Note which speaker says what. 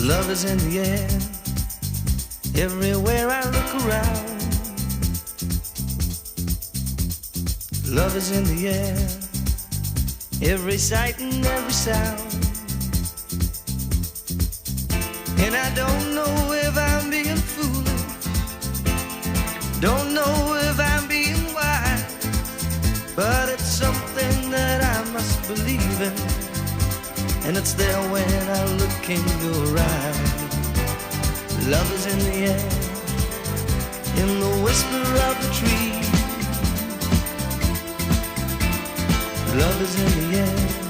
Speaker 1: Love is in the air, everywhere I look around. Love is in the air, every sight and every sound. And I don't know if I'm being foolish, don't know if I'm being wise, but it's something that I must believe in, and it's there when I look in your eyes. Love is in the air, in the whisper of the tree. Love is in the air,